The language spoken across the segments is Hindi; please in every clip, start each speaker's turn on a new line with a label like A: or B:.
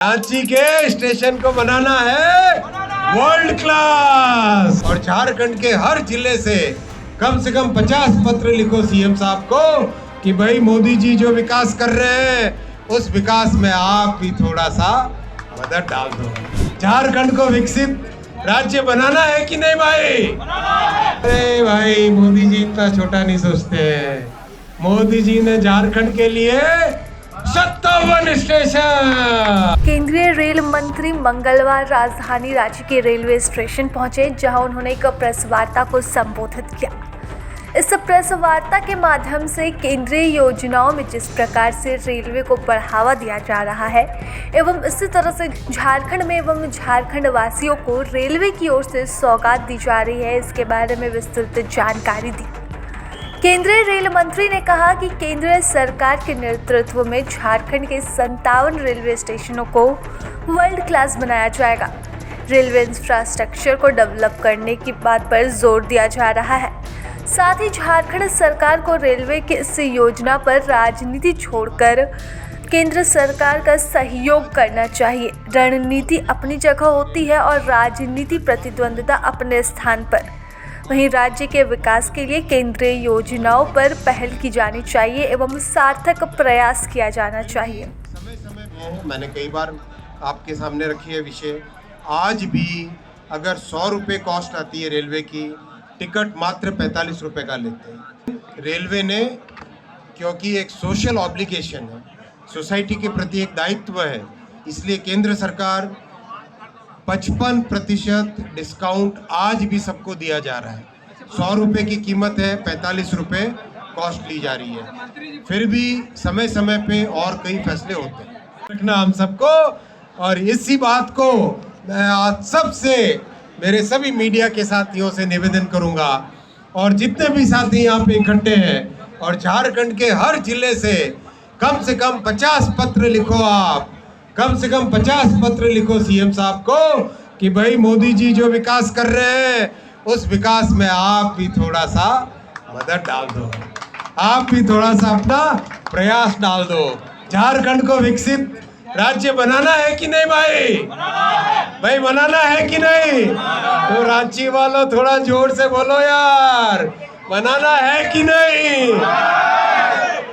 A: रांची के स्टेशन को बनाना है वर्ल्ड क्लास और झारखंड के हर जिले से कम 50 पत्र लिखो सीएम साहब को कि भाई मोदी जी जो विकास कर रहे हैं उस विकास में आप भी थोड़ा सा मदद डाल दो। झारखंड को विकसित राज्य बनाना है कि नहीं भाई? अरे भाई मोदी जी इतना छोटा नहीं सोचते हैं। मोदी जी ने झारखंड के लिए 57 स्टेशन।
B: केंद्रीय रेल मंत्री मंगलवार राजधानी रांची के रेलवे स्टेशन पहुंचे, जहां उन्होंने एक प्रेस वार्ता को संबोधित किया। इस प्रेस वार्ता के माध्यम से केंद्रीय योजनाओं में जिस प्रकार से रेलवे को बढ़ावा दिया जा रहा है एवं इसी तरह से झारखंड में एवं झारखंड वासियों को रेलवे की ओर से सौगात दी जा रही है, इसके बारे में विस्तृत जानकारी दी। केंद्रीय रेल मंत्री ने कहा कि केंद्र सरकार के नेतृत्व में झारखंड के 57 रेलवे स्टेशनों को वर्ल्ड क्लास बनाया जाएगा। रेलवे इंफ्रास्ट्रक्चर को डेवलप करने की बात पर जोर दिया जा रहा है। साथ ही झारखंड सरकार को रेलवे की इस योजना पर राजनीति छोड़कर केंद्र सरकार का सहयोग करना चाहिए। रणनीति अपनी जगह होती है और राजनीति प्रतिद्वंद्विता अपने स्थान पर। वहीं राज्य के विकास के लिए केंद्रीय योजनाओं पर पहल की जानी चाहिए एवं सार्थक प्रयास किया जाना चाहिए।
A: समय समय में मैंने कई बार आपके सामने रखी है विषय। आज भी अगर 100 रुपये कॉस्ट आती है रेलवे की, टिकट मात्र 45 रुपये का लेते हैं। रेलवे ने, क्योंकि एक सोशल ऑब्लिगेशन है, सोसाइटी के प्रति एक दायित्व है, इसलिए केंद्र सरकार 55% डिस्काउंट आज भी सबको दिया जा रहा है। 100 रुपये की कीमत है, 45 रुपये कॉस्ट ली जा रही है। फिर भी समय समय पे और कई फैसले होते हैं रखना हम सबको। और इसी बात को मैं आज सबसे, मेरे सभी मीडिया के साथियों से निवेदन करूंगा और जितने भी साथी यहाँ पे इकट्ठे हैं और झारखंड के हर जिले से कम 50 पत्र लिखो। आप कम से कम 50 पत्र लिखो सीएम साहब को कि भाई मोदी जी जो विकास कर रहे हैं उस विकास में आप भी थोड़ा सा मदद डाल दो, आप भी थोड़ा सा अपना प्रयास डाल दो। झारखंड को विकसित राज्य बनाना है कि नहीं भाई? भाई बनाना है कि नहीं? तो रांची वालों थोड़ा जोर से बोलो यार, बनाना है कि नहीं?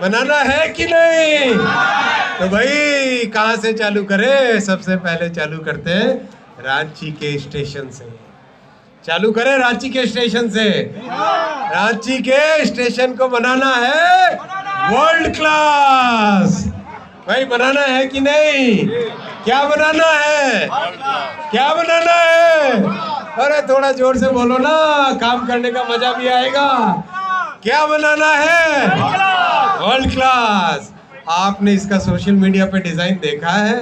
A: बनाना है कि नहीं? तो भाई कहाँ से चालू करें? सबसे पहले चालू करते हैं रांची के स्टेशन से। चालू करें रांची के स्टेशन से। रांची के स्टेशन को बनाना है वर्ल्ड क्लास। भाई बनाना है कि नहीं? क्या बनाना है? क्या बनाना है? अरे थोड़ा जोर से बोलो ना, काम करने का मजा भी आएगा। क्या बनाना है? World class. आपने इसका सोशल मीडिया पे डिजाइन देखा है?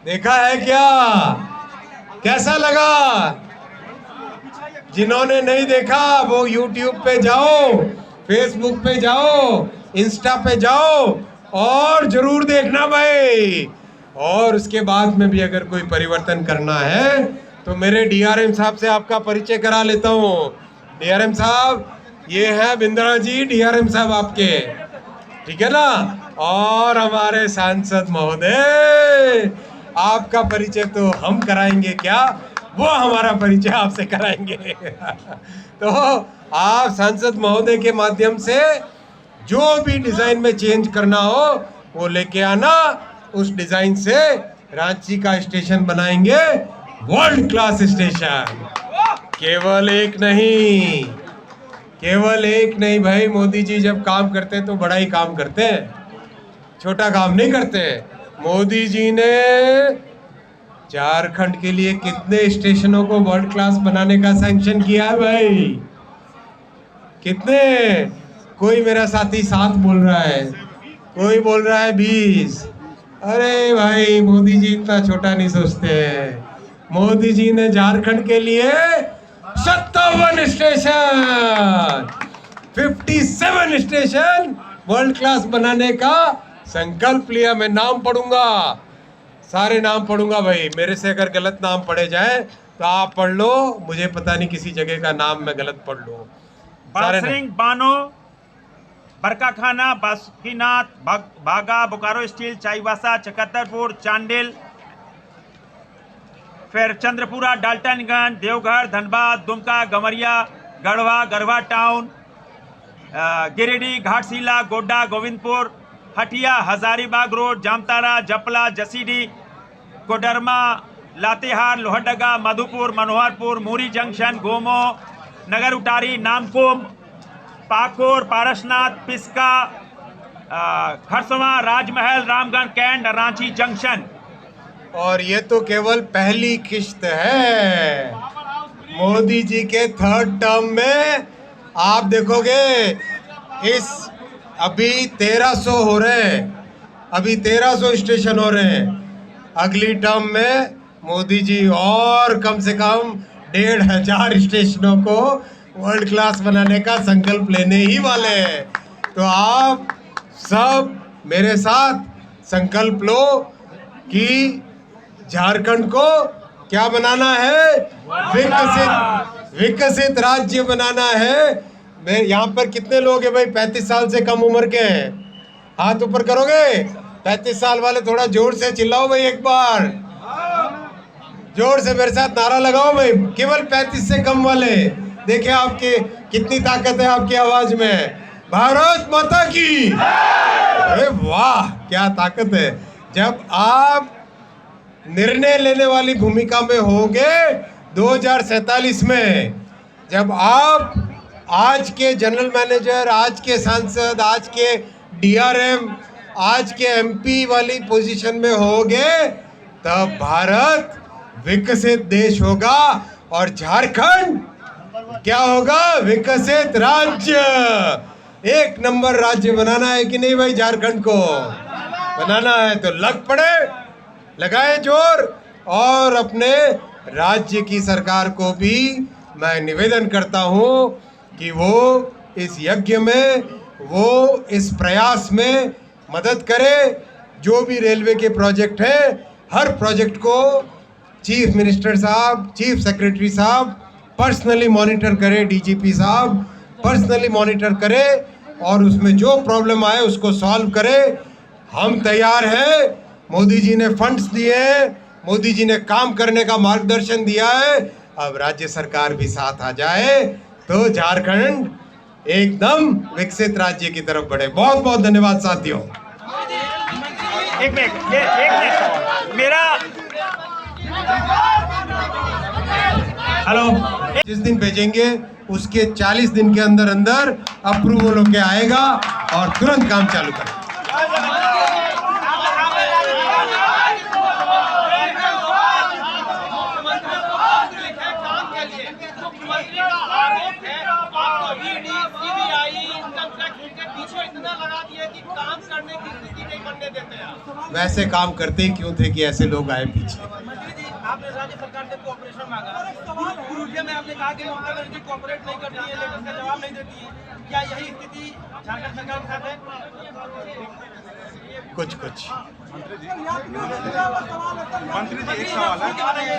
A: देखा है क्या? कैसा लगा? जिन्होंने नहीं देखा वो यूट्यूब पे जाओ, फेसबुक पे जाओ, इंस्टा पे जाओ और जरूर देखना भाई। और उसके बाद में भी अगर कोई परिवर्तन करना है तो मेरे डीआरएम साहब से आपका परिचय करा लेता हूँ। डीआरएम साहब, ये है बिंद्रा जी, डीआरएम साहब आपके, ठीक है ना? और हमारे सांसद महोदय, आपका परिचय तो हम कराएंगे क्या, वो हमारा परिचय आपसे कराएंगे। तो आप सांसद महोदय के माध्यम से जो भी डिजाइन में चेंज करना हो वो लेके आना। उस डिजाइन से रांची का स्टेशन बनाएंगे वर्ल्ड क्लास स्टेशन। केवल एक नहीं, केवल एक नहीं भाई। मोदी जी जब काम करते हैं तो बड़ा ही काम करते हैं, छोटा काम नहीं करते। मोदी जी ने झारखंड के लिए कितने स्टेशनों को वर्ल्ड क्लास बनाने का सैंक्शन किया है भाई? कितने? कोई मेरा साथी 7 बोल रहा है, कोई बोल रहा है 20। अरे भाई मोदी जी इतना छोटा नहीं सोचते हैं। मोदी जी ने झारखंड के लिए 57 स्टेशन, 57 स्टेशन वर्ल्ड क्लास बनाने का संकल्प लिया। मैं नाम पढ़ूंगा, सारे नाम पढ़ूंगा भाई। मेरे से अगर गलत नाम पढ़े जाए तो आप पढ़ लो, मुझे पता नहीं किसी जगह का नाम मैं गलत पढ़ लूँ।
C: बानो, बरकाखाना, बासुकीनाथ, बागा, बोकारो स्टील, चाईबासा, चकत्तरपुर, चांडिल, फिर चंद्रपुरा, डाल्टनगंज, देवघर, धनबाद, दुमका, गमरिया, गढ़वा, गढ़वा टाउन, गिरिडीह, घाटशिला, गोड्डा, गोविंदपुर, हटिया, हजारीबाग रोड, जामताड़ा, जपला, जसीडीह, कोडरमा, लातेहार, लोहरदगा, मधुपुर, मनोहरपुर, मुरी जंक्शन, गोमो, नगर उटारी, नामकुम, पाकुर, पारसनाथ, पिस्का, खरसवां, राजमहल, रामगढ़ कैंट, रांची जंक्शन।
A: और ये तो केवल पहली किश्त है। मोदी जी के थर्ड टर्म में आप देखोगे इस अभी 1300 हो रहे हैं, अभी 1300 स्टेशन हो रहे हैं। अगली टर्म में मोदी जी और कम से कम 1500 स्टेशनों को वर्ल्ड क्लास बनाने का संकल्प लेने ही वाले हैं। तो आप सब मेरे साथ संकल्प लो कि झारखंड को क्या बनाना है, विकसित राज्य बनाना है। मैं यहाँ पर कितने लोग हैं भाई 35 साल से कम उम्र के हैं? हाथ ऊपर करोगे? 35 साल वाले थोड़ा जोर से चिल्लाओ भाई, एक बार जोर से मेरे साथ नारा लगाओ भाई। केवल 35 से कम वाले, देखिए आपके कितनी ताकत है आपकी आवाज में। भारत माता की, अरे वाह क्या ताकत है। जब आप निर्णय लेने वाली भूमिका में होंगे 2047 में, जब आप आज के जनरल मैनेजर, आज के सांसद, आज के डीआरएम, आज के एमपी वाली पोजीशन में होंगे, तब भारत विकसित देश होगा और झारखंड क्या होगा? विकसित राज्य। एक नंबर राज्य बनाना है कि नहीं भाई? झारखंड को बनाना है तो लग पड़े, लगाए जोर। और अपने राज्य की सरकार को भी मैं निवेदन करता हूं कि वो इस यज्ञ में, वो इस प्रयास में मदद करे। जो भी रेलवे के प्रोजेक्ट हैं, हर प्रोजेक्ट को चीफ मिनिस्टर साहब, चीफ सेक्रेटरी साहब पर्सनली मॉनिटर करे, डीजीपी साहब पर्सनली मॉनिटर करे और उसमें जो प्रॉब्लम आए उसको सॉल्व करे। हम तैयार हैं। मोदी जी ने फंड्स दिए हैं, मोदी जी ने काम करने का मार्गदर्शन दिया है। अब राज्य सरकार भी साथ आ जाए तो झारखंड एकदम विकसित राज्य की तरफ बढ़े। बहुत बहुत धन्यवाद साथियों।
C: एक मिनट मेरा हेलो,
A: जिस दिन भेजेंगे उसके 40 दिन के अंदर अंदर अप्रूवल होके आएगा और तुरंत काम चालू करें। वैसे काम करते ही क्यों थे कि ऐसे लोग आए पीछे?
D: आपने राज्य सरकार से कोऑपरेशन मांगा, पुरुलिया में आपने कहा कि ममता बनर्जी कोऑपरेट नहीं करती है, लेटर का जवाब नहीं देती है। क्या यही स्थिति झारखंड सरकार के साथ है?
A: कुछ कुछ
E: मंत्री जी एक सवाल है।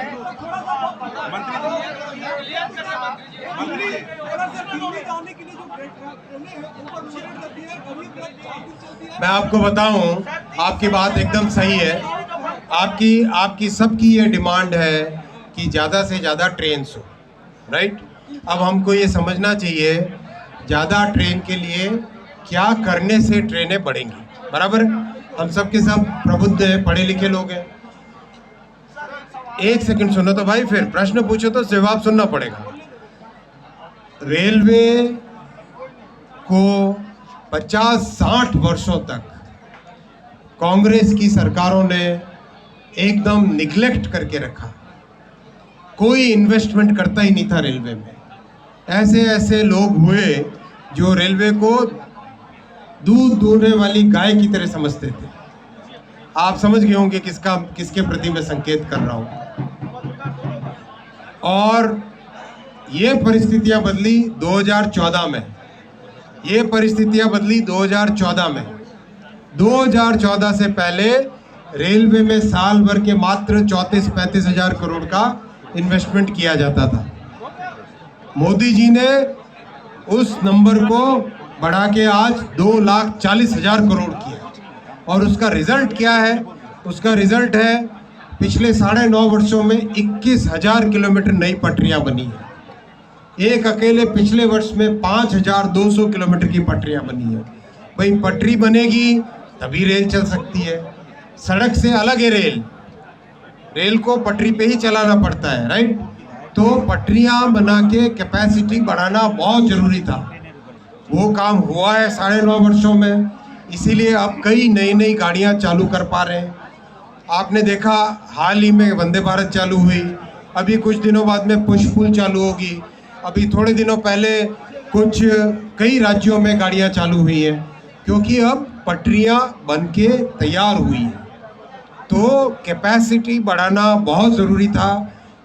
A: मैं आपको बताऊं, आपकी बात एकदम सही है। आपकी सबकी ये डिमांड है कि ज़्यादा से ज़्यादा ट्रेन हो, राइट? अब हमको ये समझना चाहिए ज़्यादा ट्रेन के लिए क्या करने से ट्रेनें बढ़ेंगी, बराबर? हम सब के सब प्रबुद्ध हैं, पढ़े लिखे लोग हैं। एक सेकंड सुनो तो भाई, फिर प्रश्न पूछो तो जवाब सुनना पड़ेगा। रेलवे को 50-60 वर्षों तक कांग्रेस की सरकारों ने एकदम निगलेक्ट करके रखा। कोई इन्वेस्टमेंट करता ही नहीं था रेलवे में। ऐसे ऐसे लोग हुए जो रेलवे को दूध दूहने वाली गाय की तरह समझते थे। आप समझ गए होंगे किसके प्रति मैं संकेत कर रहा हूं। और ये परिस्थितियां बदली 2014 में। ये परिस्थितियां बदली 2014 में। 2014 से पहले रेलवे में साल भर के मात्र 34-35 हजार करोड़ का इन्वेस्टमेंट किया जाता था। मोदी जी ने उस नंबर को बढ़ा के आज 2,40,000 करोड़ किया। और उसका रिजल्ट क्या है? उसका रिजल्ट है पिछले 9.5 वर्षों में 21,000 किलोमीटर नई पटरियां बनी है। एक अकेले पिछले वर्ष में 5,200 किलोमीटर की पटरियां बनी है। भाई पटरी बनेगी तभी रेल चल सकती है, सड़क से अलग है रेल। रेल को पटरी पे ही चलाना पड़ता है, राइट? तो पटरियां बना के कैपेसिटी बढ़ाना बहुत ज़रूरी था। वो काम हुआ है 9.5 वर्षों में, इसीलिए अब कई नई गाड़ियां चालू कर पा रहे हैं। आपने देखा हाल ही में वंदे भारत चालू हुई, अभी कुछ दिनों बाद में पुष्पुल चालू होगी, अभी थोड़े दिनों पहले कई राज्यों में गाड़ियां चालू हुई हैं, क्योंकि अब पटरियां बन के तैयार हुई हैं। तो कैपेसिटी बढ़ाना बहुत ज़रूरी था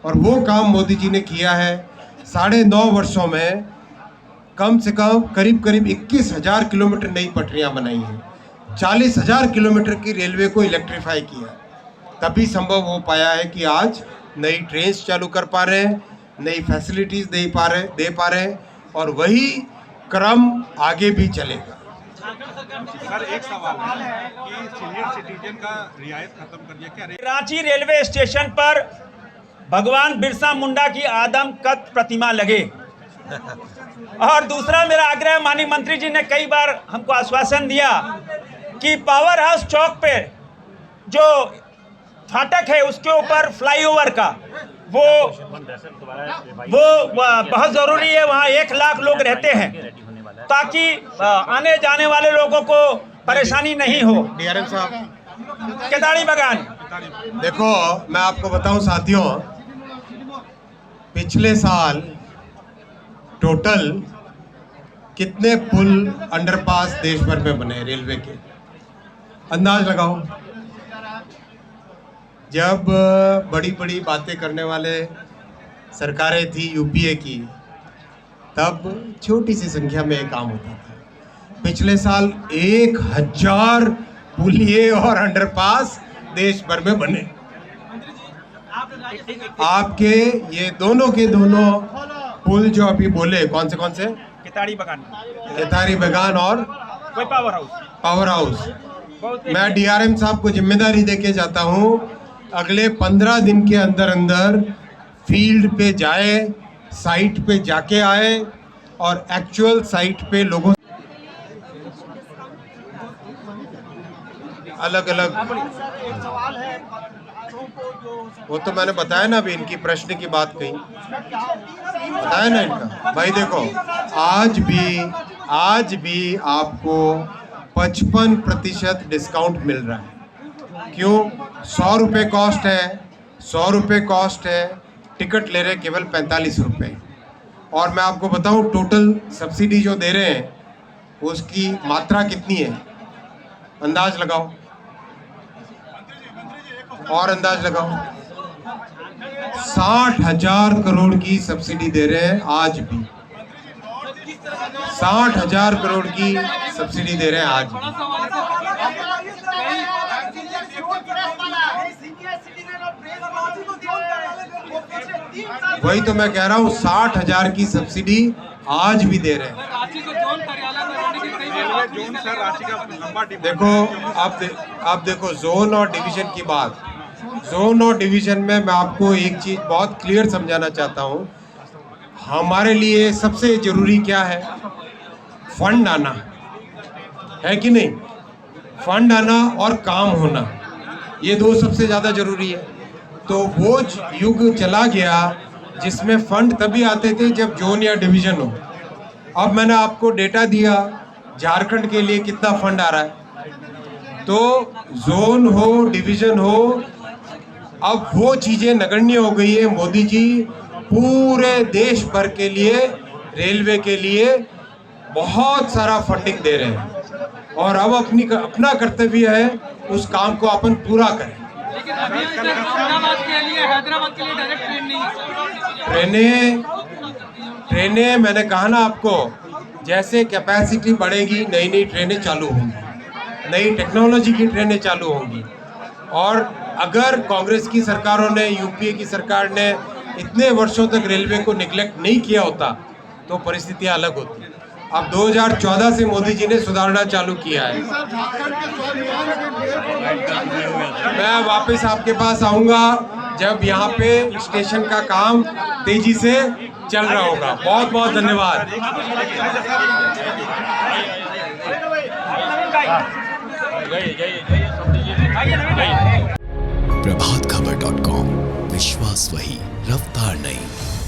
A: और वो काम मोदी जी ने किया है। 9.5 वर्षों में कम से कम करीब 21,000 किलोमीटर नई पटरियां बनाई हैं, 40,000 किलोमीटर की रेलवे को इलेक्ट्रीफाई किया। तभी संभव हो पाया है कि आज नई ट्रेन्स चालू कर पा रहे हैं, नई फैसिलिटीज़ दे पा रहे हैं और वही क्रम आगे भी चलेगा।
E: सर एक सवाल है कि सीनियर सिटीजन का रियायत खत्म कर दिया क्या?
C: रांची रेलवे स्टेशन पर भगवान बिरसा मुंडा की आदमकद प्रतिमा लगे। और दूसरा मेरा आग्रह, माननीय मंत्री जी ने कई बार हमको आश्वासन दिया कि पावर हाउस चौक पे जो फाटक है उसके ऊपर फ्लाईओवर का वो बहुत ज़रूरी है। वहाँ 1 लाख लोग रहते हैं, ताकि आने जाने वाले लोगों को परेशानी नहीं हो।
A: डीआरएम साहब,
C: केताड़ी बगान,
A: देखो मैं आपको बताऊं साथियों, पिछले साल टोटल कितने पुल अंडरपास देश भर में बने रेलवे के, अंदाज लगाओ। जब बड़ी बड़ी बातें करने वाले सरकारें थी यूपीए की, तब छोटी सी संख्या में ये काम होता था। पिछले साल 1,000 पुलिये और अंडरपास देश भर में बने। आपके ये दोनों के दोनों पुल जो अभी बोले, कौन से?
C: केताड़ी बगान,
A: केतारी बगान और
C: कोई
A: पावर हाउस। मैं डीआरएम साहब को जिम्मेदारी देके जाता हूँ, अगले 15 दिन के अंदर फील्ड पे जाए, साइट पे जाके आए और एक्चुअल साइट पे लोगों अलग वो तो मैंने बताया ना, अभी इनकी प्रश्न की बात कही बताया ना इनका। भाई देखो, आज भी आपको 55% डिस्काउंट मिल रहा है। क्यों? 100 रुपये कॉस्ट है, 100 रुपये कॉस्ट है, टिकट ले रहे केवल 45 रुपये। और मैं आपको बताऊं टोटल सब्सिडी जो दे रहे हैं उसकी मात्रा कितनी है, अंदाज लगाओ और अंदाज लगाओ। 60,000 करोड़ की सब्सिडी दे रहे हैं आज भी, 60,000 करोड़ की सब्सिडी दे रहे हैं आज भी। वही तो मैं कह रहा हूँ, 60,000 की सब्सिडी आज भी दे रहे हैं।
E: जोन सर रांची का लंबा
A: देखो आप देखो जोन और डिवीजन की बात, जोन और डिवीजन में मैं आपको एक चीज़ बहुत क्लियर समझाना चाहता हूँ। हमारे लिए सबसे ज़रूरी क्या है? फंड आना है कि नहीं? फंड आना और काम होना, ये दो सबसे ज़्यादा ज़रूरी है। तो वो युग चला गया जिसमें फंड तभी आते थे जब जोन या डिवीज़न हो। अब मैंने आपको डेटा दिया झारखंड के लिए कितना फंड आ रहा है। तो जोन हो डिवीज़न हो, अब वो चीज़ें नगण्य हो गई है। मोदी जी पूरे देश भर के लिए रेलवे के लिए बहुत सारा फंडिंग दे रहे हैं और अब अपना कर्तव्य है उस काम को अपन पूरा करें।
D: लेकिन अभी हैदराबाद के लिए डायरेक्ट ट्रेन नहीं है।
A: ट्रेनें मैंने कहा ना आपको, जैसे कैपेसिटी बढ़ेगी नई ट्रेनें चालू होंगी, नई टेक्नोलॉजी की ट्रेनें चालू होंगी। और अगर कांग्रेस की सरकारों ने, यूपीए की सरकार ने इतने वर्षों तक रेलवे को निगलेक्ट नहीं किया होता तो परिस्थितियां अलग होती। अब 2014 से मोदी जी ने सुधारना चालू किया है। मैं वापस आपके पास आऊंगा जब यहाँ पे स्टेशन का काम तेजी से चल रहा होगा। बहुत बहुत धन्यवाद।
F: प्रभातखबर.com, विश्वास वही, रफ्तार नहीं।